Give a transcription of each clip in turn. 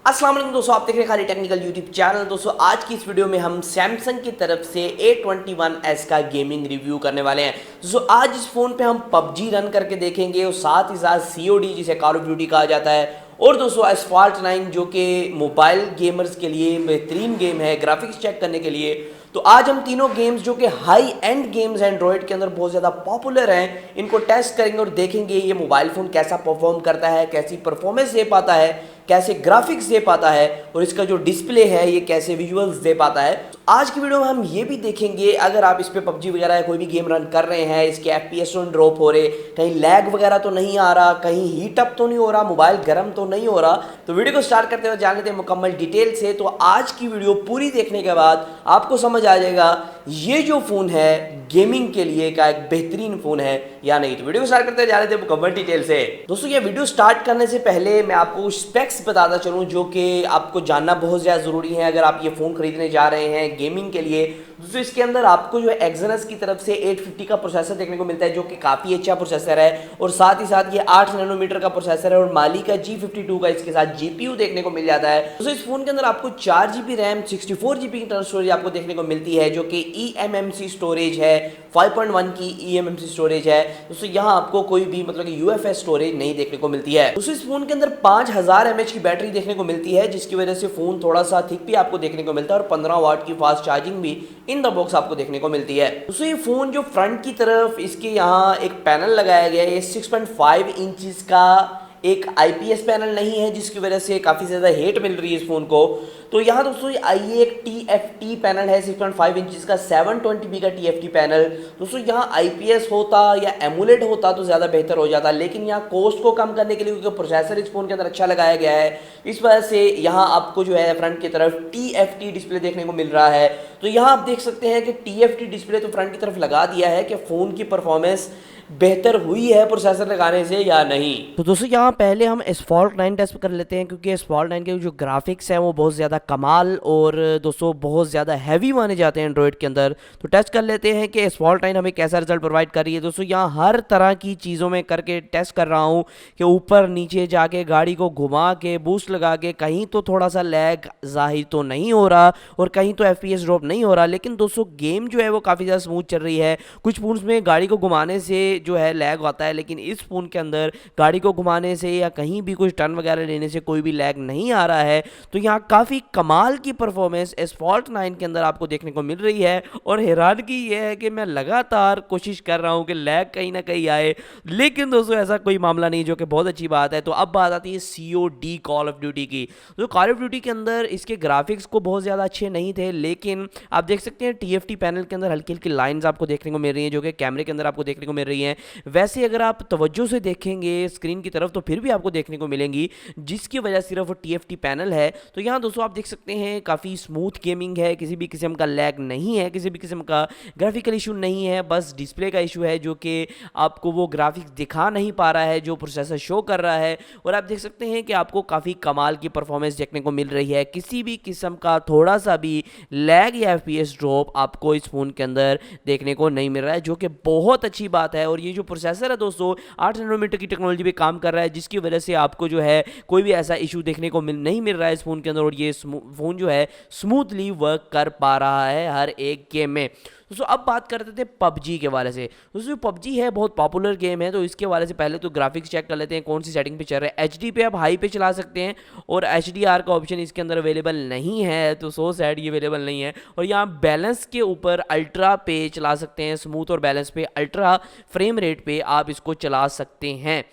अस्सलाम वालेकुम दोस्तों, आप देख रहे हैं खाली टेक्निकल यूट्यूब चैनल। दोस्तों आज की इस वीडियो में हम सैमसंग की तरफ से A21s का गेमिंग रिव्यू करने वाले हैं। दोस्तों आज इस फ़ोन पे हम PUBG रन करके देखेंगे और साथ ही साथ COD जिसे कॉल ऑफ ड्यूटी कहा जाता है, और दोस्तों एस्फाल्ट 9 जो कि मोबाइल गेमर्स के लिए बेहतरीन गेम है ग्राफिक्स चेक करने के लिए। तो आज हम तीनों गेम्स जो कि हाई एंड गेम्स एंड्रॉयड के अंदर बहुत ज़्यादा पॉपुलर हैं, इनको टेस्ट करेंगे और देखेंगे ये मोबाइल फ़ोन कैसा परफॉर्म करता है, कैसी परफॉर्मेंस दे पाता है, कैसे ग्राफिक्स दे पाता है और इसका जो डिस्प्ले है ये कैसे विजुअल्स दे पाता है। तो आज की वीडियो में हम ये भी देखेंगे अगर आप इस पे PUBG वगैरह कोई भी गेम रन कर रहे हैं, इसके FPS तो ड्रॉप हो रहे, कहीं लैग वगैरह तो नहीं आ रहा, कहीं हीट अप तो नहीं हो रहा, मोबाइल गर्म तो नहीं हो रहा। तो वीडियो को स्टार्ट करते हुए जान लेते हैं मुकम्मल डिटेल से। तो आज की वीडियो पूरी देखने के बाद आपको समझ आ जाएगा ये जो फ़ोन है गेमिंग के लिए का एक बेहतरीन फ़ोन है या नहीं। तो वीडियो को स्टार्ट करते हुए जा रहे थे मुकम्मल डिटेल से। दोस्तों ये वीडियो स्टार्ट करने से पहले मैं आपको कुछ स्पेक्स बताता चलूँ जो कि आपको जानना बहुत ज़्यादा ज़रूरी है अगर आप ये फ़ोन खरीदने जा रहे हैं गेमिंग के लिए। दोस्तों इसके अंदर आपको जो है एक्सयनस की तरफ से 850 का प्रोसेसर देखने को मिलता है जो कि काफ़ी अच्छा प्रोसेसर है, और साथ ही साथ ये 8 नैनोमीटर का प्रोसेसर है और माली का G52 का इसके साथ GPU देखने को मिल जाता है। दोस्तों इस फोन के अंदर आपको 4GB RAM 64GB internal storage आपको देखने को मिलती है जो कि eMMC स्टोरेज है, 5.1 की eMMC स्टोरेज है। दोस्तों यहाँ आपको कोई भी मतलब कि UFS स्टोरेज नहीं देखने को मिलती है। दोस्तों इस फोन के अंदर 5000 mAh की बैटरी देखने को मिलती है जिसकी वजह से फोन थोड़ा सा थिक भी आपको देखने को मिलता है और 15 वाट की फास्ट चार्जिंग भी इन द बॉक्स आपको देखने को मिलती है। दोस्तों ये फोन जो फ्रंट की तरफ इसके यहाँ एक पैनल लगाया गया है, ये 6.5 इंचेस का एक IPS पैनल नहीं है जिसकी वजह से काफ़ी ज़्यादा हेट मिल रही है इस फ़ोन को। तो यहाँ दोस्तों ये एक TFT पैनल है 6.5 इंचेस का 720p का TFT पैनल। दोस्तों यहाँ IPS होता या एमुलेट होता तो ज़्यादा बेहतर हो जाता, लेकिन यहाँ कॉस्ट को कम करने के लिए क्योंकि प्रोसेसर इस फ़ोन के अंदर अच्छा लगाया गया है, इस वजह से यहाँ आपको जो है फ्रंट की तरफ TFT डिस्प्ले देखने को मिल रहा है। तो यहाँ आप देख सकते हैं कि TFT डिस्प्ले तो फ्रंट की तरफ लगा दिया है कि फ़ोन की परफॉर्मेंस बेहतर हुई है प्रोसेसर लगाने से या नहीं। तो दोस्तों यहाँ पहले हम एस्फाल्ट 9 टेस्ट कर लेते हैं क्योंकि एस्फाल्ट 9 के जो ग्राफिक्स हैं वो बहुत ज़्यादा कमाल और दोस्तों बहुत ज़्यादा हैवी माने जाते हैं एंड्रॉयड के अंदर। तो टेस्ट कर लेते हैं कि एस्फाल्ट 9 हमें कैसा रिजल्ट प्रोवाइड कर रही है। दोस्तों यहाँ हर तरह की चीज़ों में करके टेस्ट कर रहा हूँ कि ऊपर नीचे जाके गाड़ी को घुमा के बूस्ट लगा के कहीं तो थोड़ा सा लैग जाहिर तो नहीं हो रहा और कहीं तो FPS ड्रॉप नहीं हो रहा, लेकिन दोस्तों गेम जो है वो काफ़ी ज़्यादा स्मूथ चल रही है। कुछ फोन्स में गाड़ी को घुमाने से जो है लैग आता है, लेकिन इस फ़ोन के अंदर गाड़ी को घुमाने से या कहीं भी कुछ टर्न वगैरह लेने से कोई भी लैग नहीं आ रहा है। तो यहाँ काफ़ी कमाल की परफॉर्मेंस एस्फाल्ट 9 के अंदर आपको देखने को मिल रही है। और हैरानगी ये है कि मैं लगातार कोशिश कर रहा हूँ कि लैग कहीं ना कहीं आए, लेकिन दोस्तों ऐसा कोई मामला नहीं, जो कि बहुत अच्छी बात है। तो अब बात आती है COD कॉल ऑफ ड्यूटी की। तो कॉल ऑफ ड्यूटी के अंदर इसके ग्राफिक्स को बहुत ज़्यादा अच्छे नहीं थे, लेकिन आप देख सकते हैं TFT पैनल के अंदर हल्की हल्की लाइन्स आपको देखने को मिल रही हैं जो कि कैमरे के अंदर आपको देखने को मिल रही हैं। वैसे अगर आप तवज्जो से देखेंगे स्क्रीन की तरफ तो फिर भी आपको देखने को मिलेंगी, जिसकी वजह सिर्फ TFT पैनल है। तो यहाँ दोस्तों आप देख सकते हैं काफ़ी स्मूथ गेमिंग है, किसी भी किस्म का लैग नहीं है, किसी भी किस्म का ग्राफिकल इशू नहीं है, बस डिस्प्ले का इशू है जो कि आपको वो ग्राफिक्स दिखा नहीं पा रहा है जो प्रोसेसर शो कर रहा है। और आप देख सकते हैं कि आपको काफ़ी कमाल की परफॉर्मेंस देखने को मिल रही है, किसी भी किस्म का थोड़ा सा भी लैग या FPS ड्रॉप आपको इस फ़ोन के अंदर देखने को नहीं मिल रहा है, जो कि बहुत अच्छी बात है। और ये जो प्रोसेसर है दोस्तों 8 नैनोमीटर की टेक्नोलॉजी पे काम कर रहा है, जिसकी वजह से आपको जो है कोई भी ऐसा इशू देखने को नहीं मिल रहा है इस फ़ोन के अंदर, और ये फ़ोन जो है स्मूथली वर्क कर पा रहा है हर एक गेम में। दोस्तों अब बात करते थे PUBG के वाले से। दोस्तों PUBG है बहुत पॉपुलर गेम है, तो इसके वाले से पहले तो ग्राफिक्स चेक कर लेते हैं कौन सी सेटिंग पे चल रहा है। HD पे आप हाई पे चला सकते हैं और HDR का ऑप्शन इसके अंदर अवेलेबल नहीं है, तो सो सैड ये अवेलेबल नहीं है। और यहाँ बैलेंस के ऊपर अल्ट्रा पे चला सकते हैं, स्मूथ और बैलेंस पे अल्ट्रा फ्रेम रेट पे आप इसको चला सकते हैं।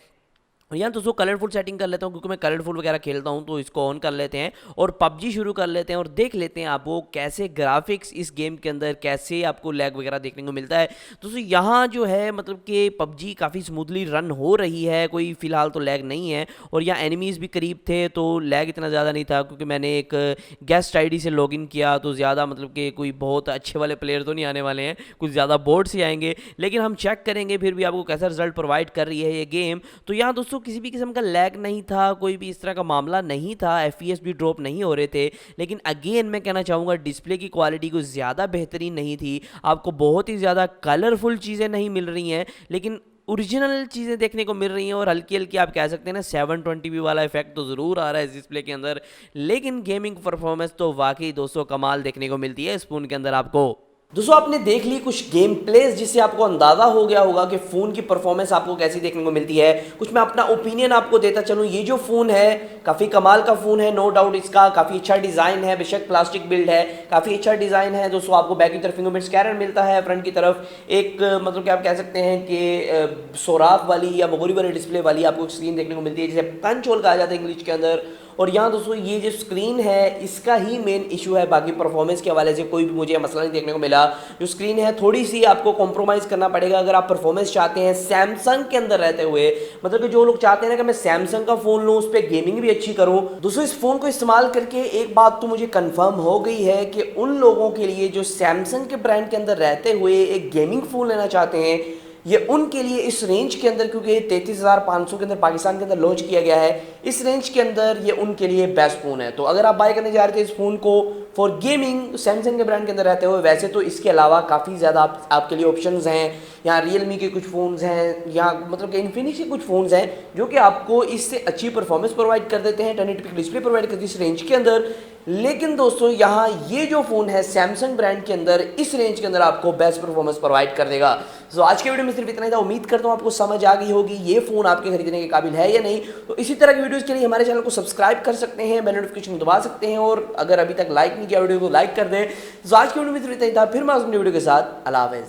यहाँ दोस्तों कलरफुल सेटिंग कर लेता हूँ क्योंकि मैं कलरफुल वगैरह खेलता हूँ, तो इसको ऑन कर लेते हैं और PUBG शुरू कर लेते हैं और देख लेते हैं आपको कैसे ग्राफिक्स इस गेम के अंदर कैसे आपको लैग वगैरह देखने को मिलता है। दोस्तों यहाँ जो है मतलब कि PUBG काफ़ी स्मूथली रन हो रही है, कोई फिलहाल तो लैग नहीं है। और यहाँ एनिमीज़ भी करीब थे तो लैग इतना ज़्यादा नहीं था क्योंकि मैंने एक गेस्ट ID से लॉगिन किया, तो ज़्यादा मतलब कि कोई बहुत अच्छे वाले प्लेयर तो नहीं आने वाले हैं, कुछ ज़्यादा बोर्ड से आएंगे, लेकिन हम चेक करेंगे फिर भी आपको कैसा रिजल्ट प्रोवाइड कर रही है ये गेम। तो यहाँ दोस्तों किसी भी किस्म का लैग नहीं था, कोई भी इस तरह का मामला नहीं था, FPS भी ड्रॉप नहीं हो रहे थे। लेकिन अगेन मैं कहना चाहूँगा डिस्प्ले की क्वालिटी कुछ ज़्यादा बेहतरीन नहीं थी, आपको बहुत ही ज़्यादा कलरफुल चीज़ें नहीं मिल रही हैं, लेकिन ओरिजिनल चीज़ें देखने को मिल रही हैं और हल्की हल्की आप कह सकते हैं ना 720p वाला इफेक्ट तो ज़रूर आ रहा है इस डिस्प्ले के अंदर, लेकिन गेमिंग परफॉर्मेंस तो वाकई दोस्तों कमाल देखने को मिलती है इस फ़ोन के अंदर आपको। दोस्तों आपने देख ली कुछ गेम प्लेस जिससे आपको अंदाजा हो गया होगा कि फ़ोन की परफॉर्मेंस आपको कैसी देखने को मिलती है। कुछ मैं अपना ओपिनियन आपको देता चलूँ, ये जो फ़ोन है काफ़ी कमाल का फ़ोन है, नो डाउट। इसका काफ़ी अच्छा डिज़ाइन है, बेशक प्लास्टिक बिल्ड है, काफ़ी अच्छा डिज़ाइन है दोस्तों। आपको बैक की तरफ फिंगरप्रिंट स्कैनर मिलता है, फ्रंट की तरफ एक मतलब कि आप कह सकते हैं कि सोराख वाली या मोगरी वाली डिस्प्ले वाली आपको स्क्रीन देखने को मिलती है, जिसे पंच होल कहा जाता है इंग्लिश के अंदर। और यहाँ दोस्तों ये जो स्क्रीन है इसका ही मेन इशू है, बाकी परफॉर्मेंस के हवाले से कोई भी मुझे मसला नहीं देखने को मिला। जो स्क्रीन है थोड़ी सी आपको कॉम्प्रोमाइज़ करना पड़ेगा अगर आप परफॉर्मेंस चाहते हैं सैमसंग के अंदर रहते हुए। मतलब कि जो लोग चाहते हैं ना कि मैं सैमसंग का फ़ोन लूँ, उस पर गेमिंग भी अच्छी करूँ। दोस्तों इस फ़ोन को इस्तेमाल करके एक बात तो मुझे कन्फर्म हो गई है कि उन लोगों के लिए जो सैमसंग के ब्रांड के अंदर रहते हुए एक गेमिंग फ़ोन लेना चाहते हैं, ये उनके लिए इस रेंज के अंदर, क्योंकि 33,500 के अंदर पाकिस्तान के अंदर लॉन्च किया गया है, इस रेंज के अंदर ये उनके लिए बेस्ट फ़ोन है। तो अगर आप बाय करने जा रहे थे इस फ़ोन को फॉर गेमिंग सैमसंग के ब्रांड के अंदर रहते हुए, वैसे तो इसके अलावा काफ़ी ज़्यादा आपके लिए ऑप्शंस हैं। यहाँ रियलमी के कुछ फ़ोन्स हैं, यहाँ मतलब कि इन्फिनिक्स के कुछ फ़ोन्स हैं जो कि आपको इससे अच्छी परफॉर्मेंस प्रोवाइड कर देते हैं, 1080p की डिस्प्ले प्रोवाइड करती है इस रेंज के अंदर। लेकिन दोस्तों यहाँ ये जो फ़ोन है सैमसंग ब्रांड के अंदर, इस रेंज के अंदर आपको बेस्ट परफॉर्मेंस प्रोवाइड कर देगा। तो आज के वीडियो में सिर्फ इतना ही था, उम्मीद करता हूँ आपको समझ आ गई होगी ये फ़ोन आपके खरीदने के काबिल है या नहीं। तो इसी तरह की वीडियोज़ के लिए हमारे चैनल को सब्सक्राइब कर सकते हैं, बेल नोटिफिकेशन दबा सकते हैं, और अगर अभी तक लाइक नहीं किया वीडियो को लाइक कर दें। तो आज की वीडियो में सिर्फ इतना ही था, फिर मैं अपनी वीडियो के साथ अल्लाह हाफ़िज़।